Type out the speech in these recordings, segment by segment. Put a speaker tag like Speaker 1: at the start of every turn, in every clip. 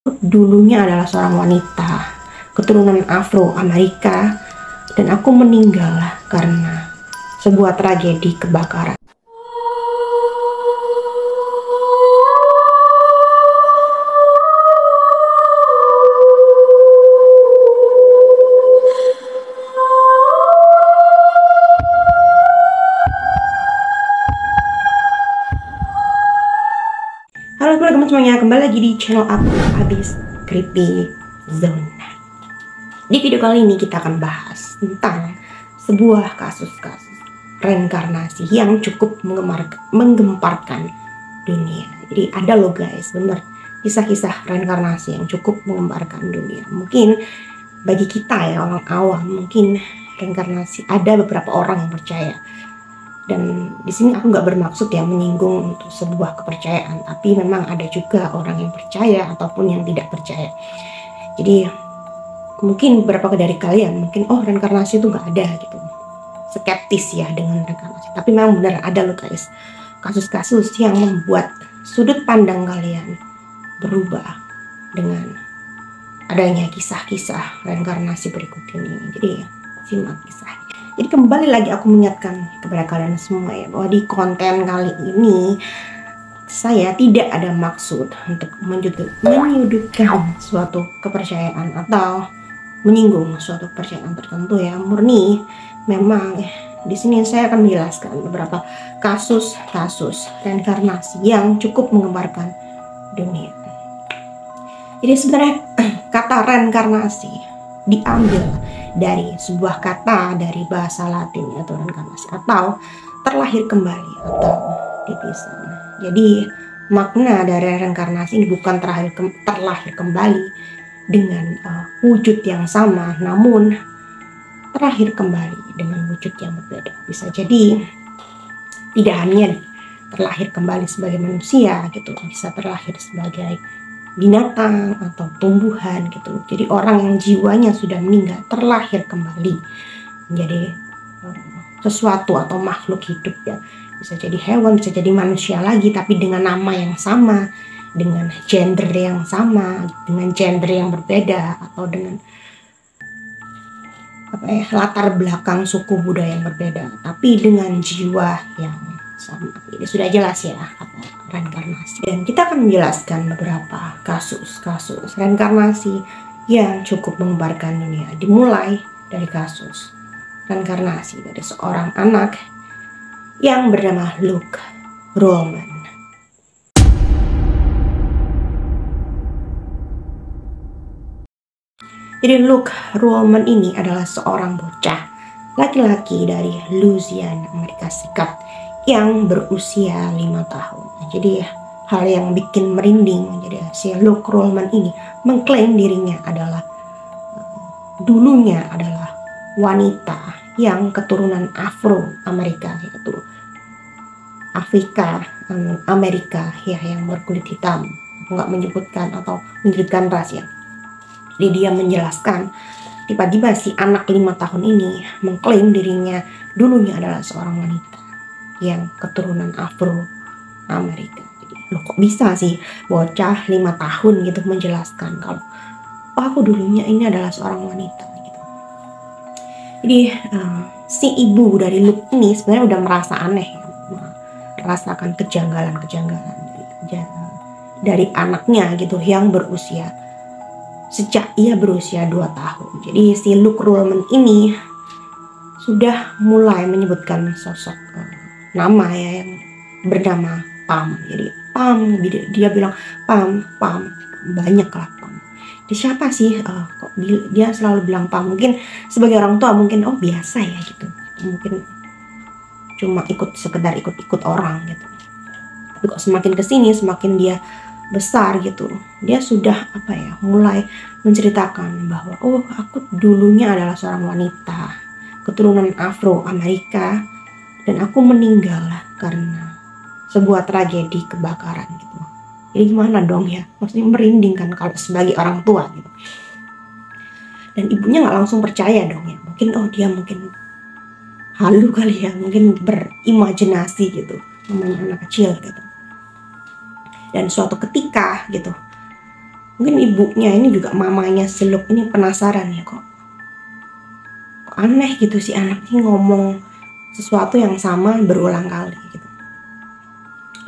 Speaker 1: Dulunya adalah seorang wanita keturunan Afro-Amerika dan aku meninggal karena sebuah tragedi kebakaran. Halo teman-teman semuanya, kembali lagi di channel aku, Abis Creepy Zone. Di video kali ini kita akan bahas tentang sebuah kasus-kasus reinkarnasi yang cukup menggemparkan dunia. Jadi ada loh guys, bener, kisah-kisah reinkarnasi yang cukup menggemparkan dunia. Mungkin bagi kita ya orang awam, mungkin reinkarnasi ada beberapa orang yang percaya. Dan di sini aku nggak bermaksud ya menyinggung untuk sebuah kepercayaan, tapi memang ada juga orang yang percaya ataupun yang tidak percaya. Jadi mungkin beberapa dari kalian mungkin reinkarnasi itu nggak ada gitu, skeptis ya dengan reinkarnasi. Tapi memang benar ada loh guys, kasus-kasus yang membuat sudut pandang kalian berubah dengan adanya kisah-kisah reinkarnasi berikut ini. Jadi simak kisahnya. Jadi kembali lagi aku mengingatkan kepada kalian semua ya, bahwa di konten kali ini saya tidak ada maksud untuk menyudutkan suatu kepercayaan atau menyinggung suatu kepercayaan tertentu ya. Murni memang di sini saya akan menjelaskan beberapa kasus-kasus reinkarnasi yang cukup menggemparkan dunia. Jadi sebenarnya kata reinkarnasi diambil dari sebuah kata dari bahasa Latin yaitu reinkarnasi atau terlahir kembali atau dipisah. Jadi makna dari reinkarnasi ini bukan terlahir kembali dengan wujud yang sama, namun terlahir kembali dengan wujud yang berbeda. Bisa jadi tidak hanya terlahir kembali sebagai manusia gitu, bisa terlahir sebagai binatang atau tumbuhan gitu. Jadi orang yang jiwanya sudah meninggal terlahir kembali menjadi sesuatu atau makhluk hidup ya. Bisa jadi hewan, bisa jadi manusia lagi, tapi dengan nama yang sama, dengan gender yang sama, dengan gender yang berbeda, atau dengan latar belakang suku budaya yang berbeda, tapi dengan jiwa yang sama. Jadi sudah jelas ya kata reinkarnasi. Dan kita akan menjelaskan beberapa kasus-kasus reinkarnasi yang cukup menggemparkan dunia. Dimulai dari kasus reinkarnasi dari seorang anak yang bernama Luke Rollman. Jadi Luke Rollman ini adalah seorang bocah laki-laki dari Louisiana, Amerika Serikat yang berusia 5 tahun. Jadi hal yang bikin merinding, jadi si Luke Rollman ini mengklaim dirinya adalah dulunya adalah wanita yang keturunan Afro-Amerika, yaitu Afrika Amerika ya, yang berkulit hitam. Nggak menyebutkan atau menyebutkan ras ya. Jadi dia menjelaskan tiba-tiba si anak 5 tahun ini mengklaim dirinya dulunya adalah seorang wanita yang keturunan Afro-Amerika. Jadi loh kok bisa sih bocah 5 tahun gitu menjelaskan kalau aku dulunya ini adalah seorang wanita gitu. Jadi si ibu dari Luke ini sebenarnya udah merasa aneh ya, merasakan kejanggalan-kejanggalan dari anaknya gitu yang berusia sejak ia berusia 2 tahun. Jadi si Luke Rollman ini sudah mulai menyebutkan sosok nama ya yang bernama Pam. Jadi Pam, dia bilang Pam, banyak lah Pam. Dia siapa sih? Kok dia selalu bilang Pam? Mungkin sebagai orang tua mungkin biasa ya gitu. Mungkin cuma sekedar ikut orang gitu. Tapi kok semakin kesini semakin dia besar gitu, dia sudah mulai menceritakan bahwa aku dulunya adalah seorang wanita keturunan Afro-Amerika dan aku meninggal karena sebuah tragedi kebakaran gitu. Jadi gimana dong ya, maksudnya merinding kan kalau sebagai orang tua gitu. Dan ibunya nggak langsung percaya dong ya, mungkin dia mungkin halu kali ya, mungkin berimajinasi gitu, namanya anak kecil gitu. Dan suatu ketika gitu Mungkin ibunya ini juga mamanya si Luke ini penasaran ya, kok aneh gitu si anak ini ngomong sesuatu yang sama berulang kali gitu.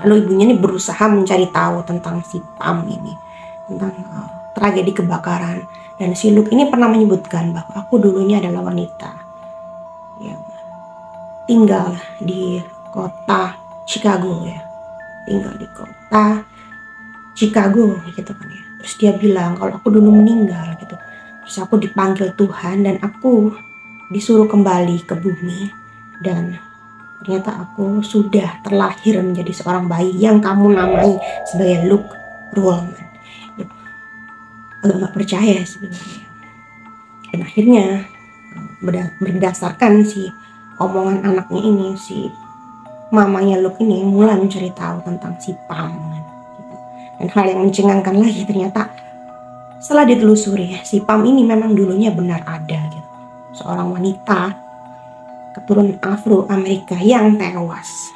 Speaker 1: Lalu ibunya ini berusaha mencari tahu tentang si Pam ini, tentang tragedi kebakaran. Dan si Luke ini pernah menyebutkan bahwa aku dulunya adalah wanita yang tinggal di kota Chicago ya, tinggal di kota Chicago gitu kan ya. Terus dia bilang kalau aku dulu meninggal gitu, terus aku dipanggil Tuhan dan aku disuruh kembali ke bumi, dan ternyata aku sudah terlahir menjadi seorang bayi yang kamu namai sebagai Luke Ruhlman. Agak gak percaya sebenarnya. Dan akhirnya berdasarkan si omongan anaknya ini, si mamanya Luke ini mulai mencari tahu tentang si Pam gitu. Dan hal yang mencengangkan lagi, ternyata setelah ditelusuri si Pam ini memang dulunya benar ada gitu. Seorang wanita keturunan Afro-Amerika yang tewas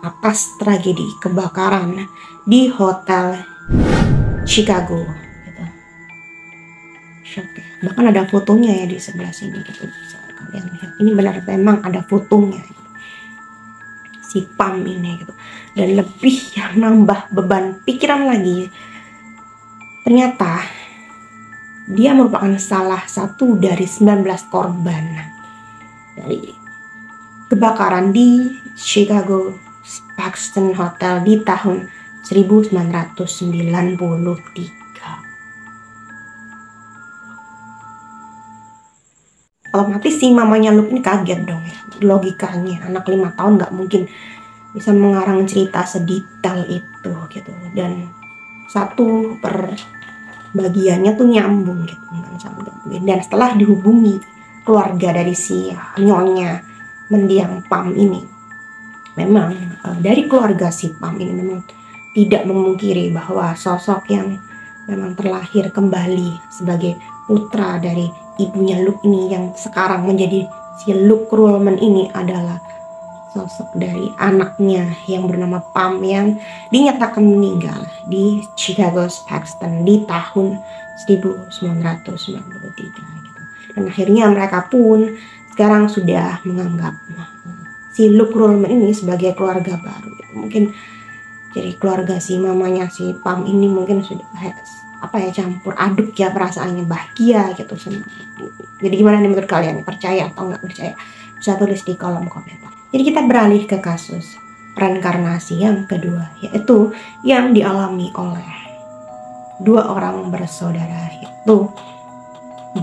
Speaker 1: atas tragedi kebakaran di hotel Chicago gitu. Shock ya. Bahkan ada fotonya ya di sebelah sini gitu, bisa kalian lihat. Ini benar memang ada fotonya gitu. Si Pam ini gitu. Dan lebih yang nambah beban pikiran lagi, ternyata dia merupakan salah satu dari 19 korban dari kebakaran di Chicago Paxton Hotel di tahun 1993. Otomatis si mamanya Luke ini kaget dong ya. Logikanya anak 5 tahun gak mungkin bisa mengarang cerita sedetail itu gitu. Dan satu per bagiannya tuh nyambung gitu kan sama. Dan setelah dihubungi keluarga dari si nyonya mendiang Pam ini, memang dari keluarga si Pam ini memang tidak memungkiri bahwa sosok yang memang terlahir kembali sebagai putra dari ibunya Luke ini yang sekarang menjadi si Luke Ruhlman ini adalah sosok dari anaknya yang bernama Pam yang dinyatakan meninggal di Chicago Paxton di tahun 1993 gitu. Dan akhirnya mereka pun sekarang sudah menganggap si Luke Ruhlman ini sebagai keluarga baru gitu. Mungkin jadi keluarga si mamanya si Pam ini mungkin sudah campur aduk ya, perasaannya bahagia gitu. Jadi gimana nih menurut kalian, percaya atau nggak percaya? Bisa tulis di kolom komentar. Jadi kita beralih ke kasus reinkarnasi yang kedua, yaitu yang dialami oleh dua orang bersaudara, yaitu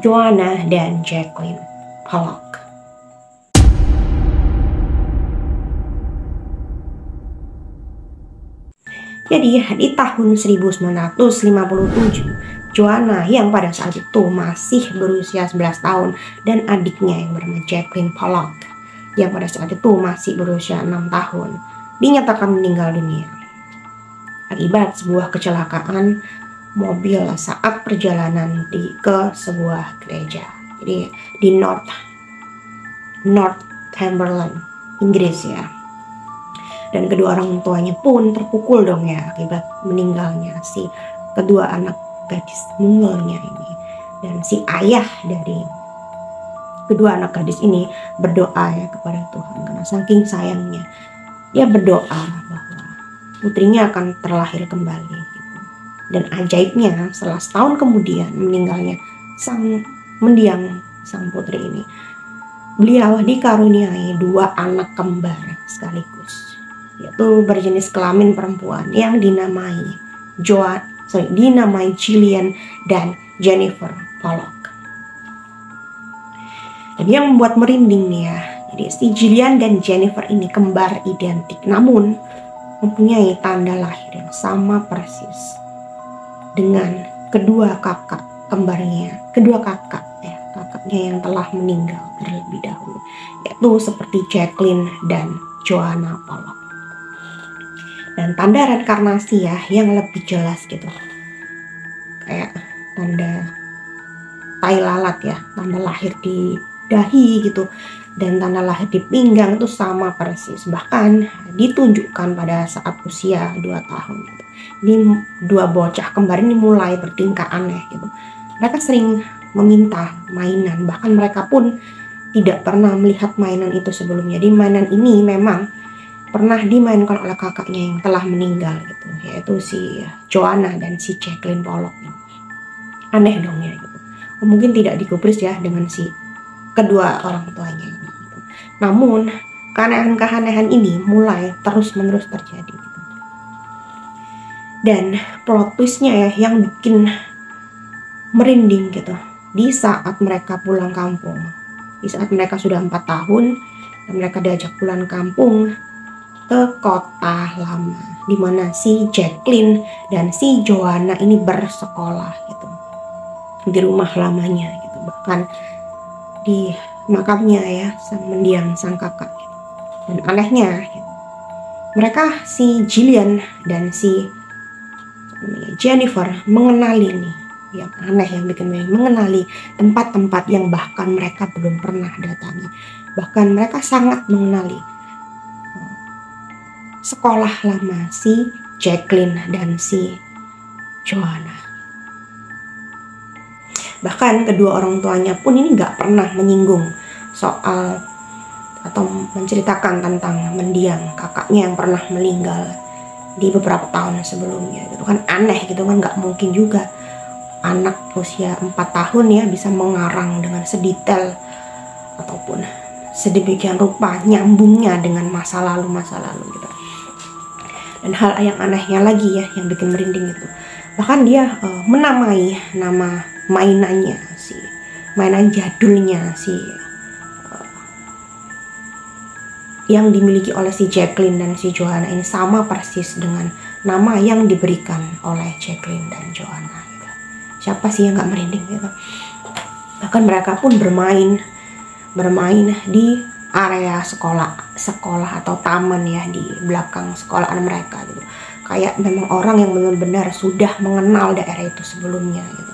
Speaker 1: Joanna dan Jacqueline Pollock. Jadi di tahun 1957, Joanna yang pada saat itu masih berusia 11 tahun dan adiknya yang bernama Jacqueline Pollock yang pada saat itu masih berusia 6 tahun dinyatakan meninggal dunia akibat sebuah kecelakaan mobil saat perjalanan ke sebuah gereja. Jadi di Northumberland, Inggris ya. Dan kedua orang tuanya pun terpukul dong ya akibat meninggalnya si kedua anak gadis mungilnya ini. Dan si ayah dari kedua anak gadis ini berdoa ya kepada Tuhan karena saking sayangnya. Dia berdoa bahwa putrinya akan terlahir kembali gitu. Dan ajaibnya setelah setahun kemudian meninggalnya mendiang sang putri ini, beliau dikaruniai dua anak kembar sekaligus, yaitu berjenis kelamin perempuan yang dinamai Gillian dan Jennifer Pollock. Dan yang membuat merinding nih ya, jadi si Gillian dan Jennifer ini kembar identik namun mempunyai tanda lahir yang sama persis dengan kedua kakak kembarnya, kakaknya yang telah meninggal terlebih dahulu, yaitu seperti Jacqueline dan Joanna Pollock. Dan tanda reinkarnasi ya yang lebih jelas gitu, kayak tanda tai lalat ya, tanda lahir di dahi gitu dan tanda lahir di pinggang itu sama persis, bahkan ditunjukkan pada saat usia 2 tahun gitu. Ini dua bocah kembar ini mulai bertingkah aneh gitu. Mereka sering meminta mainan, bahkan mereka pun tidak pernah melihat mainan itu sebelumnya. Di mainan ini memang pernah dimainkan oleh kakaknya yang telah meninggal gitu, yaitu si Joanna dan si Jacqueline Pollock. Aneh dong ya gitu. Mungkin tidak digubris ya dengan si kedua orang tuanya ini gitu. Namun keanehan-keanehan ini mulai terus-menerus terjadi gitu. Dan plot twistnya ya yang bikin merinding gitu, di saat mereka pulang kampung, di saat mereka sudah 4 tahun dan mereka diajak pulang kampung ke kota lama, di mana si Jacqueline dan si Joanna ini bersekolah gitu, di rumah lamanya gitu, bahkan di makamnya ya mendiang sang kakak gitu. Dan anehnya gitu, mereka si Jillian dan si Jennifer mengenali nih, yang aneh yang bikin mereka mengenali tempat-tempat yang bahkan mereka belum pernah datangi. Bahkan mereka sangat mengenali sekolah lama si Jacqueline dan si Joanna. Bahkan kedua orang tuanya pun ini gak pernah menyinggung soal atau menceritakan tentang mendiang kakaknya yang pernah meninggal di beberapa tahun sebelumnya gitu kan. Aneh gitu kan, gak mungkin juga anak usia 4 tahun ya bisa mengarang dengan sedetail ataupun sedemikian rupa nyambungnya dengan masa lalu gitu. Dan hal yang anehnya lagi ya yang bikin merinding itu, bahkan dia menamai nama mainannya, si mainan jadulnya si yang dimiliki oleh si Jacqueline dan si Joanna ini sama persis dengan nama yang diberikan oleh Jacqueline dan Joanna gitu. Siapa sih yang gak merinding gitu. Bahkan mereka pun bermain di area sekolah atau taman ya di belakang sekolahan mereka gitu. Kayak memang orang yang benar-benar sudah mengenal daerah itu sebelumnya gitu.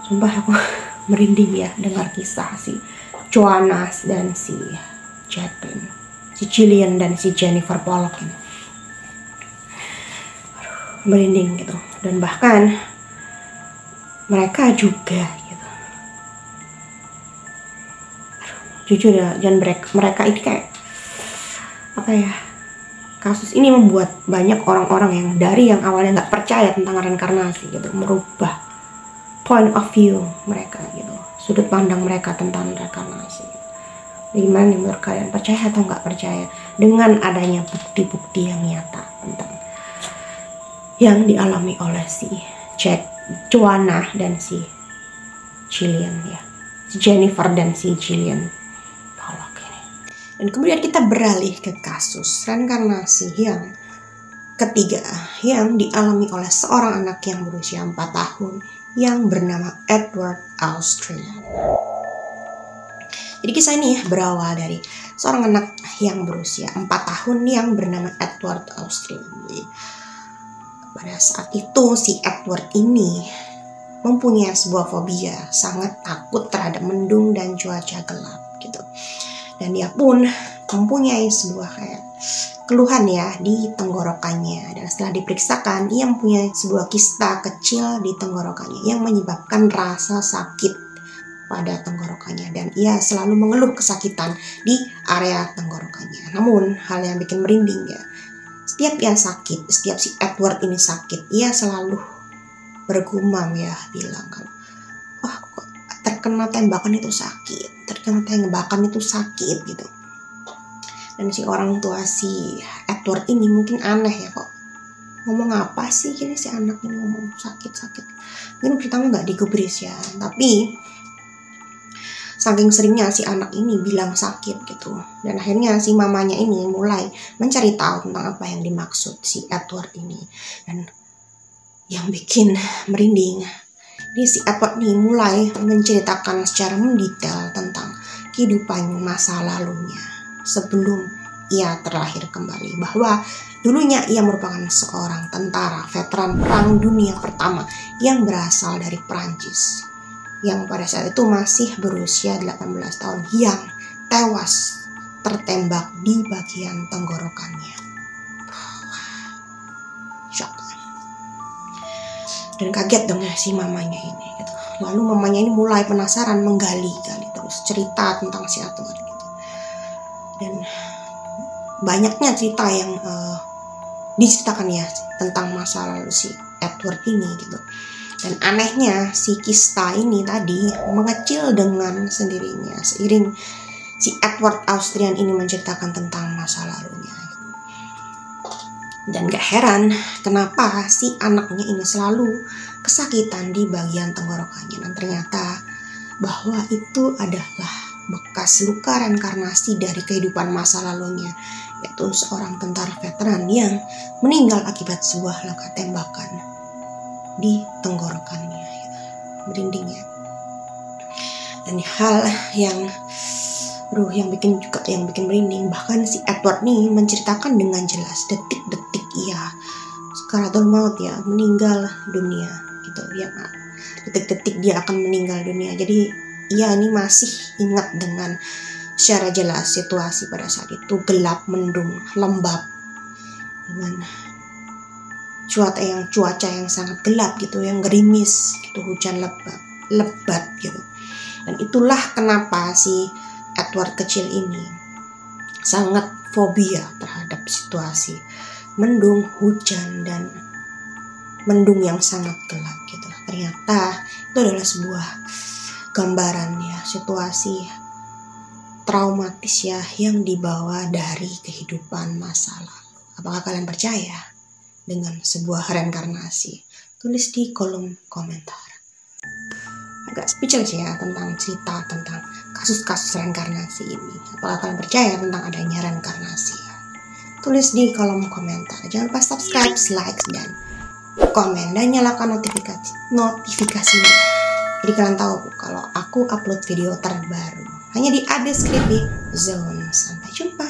Speaker 1: Sumpah aku merinding ya dengar kisah si Joanna dan si Jacqueline, si Jillian dan si Jennifer Pollock ini. Merinding gitu. Dan bahkan mereka juga gitu. Jujur ya, dan mereka ini kayak apa ya, kasus ini membuat banyak orang-orang yang dari yang awalnya nggak percaya tentang reinkarnasi gitu merubah point of view mereka gitu, sudut pandang mereka tentang reinkarnasi gitu. Gimana nih menurut kalian, percaya atau nggak percaya dengan adanya bukti-bukti yang nyata tentang yang dialami oleh si Joanna dan si Jillian ya, si Jennifer dan si Jillian Pollock ini. Dan kemudian kita beralih ke kasus reinkarnasi yang ketiga yang dialami oleh seorang anak yang berusia 4 tahun yang bernama Edward Austrian. Jadi kisah ini berawal dari seorang anak yang berusia 4 tahun yang bernama Edward Austrian. Jadi, pada saat itu si Edward ini mempunyai sebuah fobia, sangat takut terhadap mendung dan cuaca gelap gitu. Dan dia pun mempunyai sebuah kayak keluhan ya di tenggorokannya, dan setelah diperiksakan ia mempunyai sebuah kista kecil di tenggorokannya yang menyebabkan rasa sakit pada tenggorokannya, dan ia selalu mengeluh kesakitan di area tenggorokannya. Namun hal yang bikin merinding ya, setiap ia sakit, setiap si Edward ini sakit, ia selalu bergumam ya, bilang kan, wah kok terkena tembakan itu sakit, terkena tembakan itu sakit gitu. Dan si orang tua si Edward ini mungkin aneh ya, kok ngomong apa sih gini si anak ini ngomong sakit-sakit. Mungkin pertama nggak digubris ya, tapi saking seringnya si anak ini bilang sakit gitu. Dan akhirnya si mamanya ini mulai mencari tahu tentang apa yang dimaksud si Edward ini. Dan yang bikin merinding, ini si Edward ini mulai menceritakan secara mendetail tentang kehidupan masa lalunya sebelum ia terlahir kembali, bahwa dulunya ia merupakan seorang tentara veteran Perang Dunia Pertama yang berasal dari Prancis, yang pada saat itu masih berusia 18 tahun, yang tewas tertembak di bagian tenggorokannya. Shock. Dan kaget dong ya si mamanya ini gitu. Lalu mamanya ini mulai penasaran, menggali-gali terus cerita tentang si Edward gitu. Dan banyaknya cerita yang diceritakan ya tentang masa lalu si Edward ini gitu. Dan anehnya si Kista ini tadi mengecil dengan sendirinya seiring si Edward Austrian ini menceritakan tentang masa lalunya. Dan gak heran kenapa si anaknya ini selalu kesakitan di bagian tenggorokannya. Dan ternyata bahwa itu adalah bekas luka reinkarnasi dari kehidupan masa lalunya, yaitu seorang tentara veteran yang meninggal akibat sebuah luka tembakan di tenggorokannya, merindingnya. Dan hal yang yang bikin merinding, bahkan si Edward nih menceritakan dengan jelas detik-detik ia sakaratul maut ya, meninggal dunia gitu ya, detik-detik dia akan meninggal dunia. Jadi ia ini masih ingat dengan secara jelas situasi pada saat itu, gelap, mendung, lembab, dengan cuaca yang sangat gelap gitu, yang gerimis gitu, hujan lebat gitu. Dan itulah kenapa si Edward kecil ini sangat fobia terhadap situasi mendung, hujan, dan mendung yang sangat gelap gitu. Ternyata itu adalah sebuah gambaran ya, situasi traumatis ya yang dibawa dari kehidupan masa lalu. Apakah kalian percaya dengan sebuah reinkarnasi? Tulis di kolom komentar. Agak speechless ya tentang cerita tentang kasus-kasus reinkarnasi ini. Apakah kalian percaya tentang adanya reinkarnasi? Tulis di kolom komentar. Jangan lupa subscribe, like, dan komen, dan nyalakan notifikasinya. Jadi kalian tahu kalau aku upload video terbaru hanya di Abis Creepy Zone. Sampai jumpa.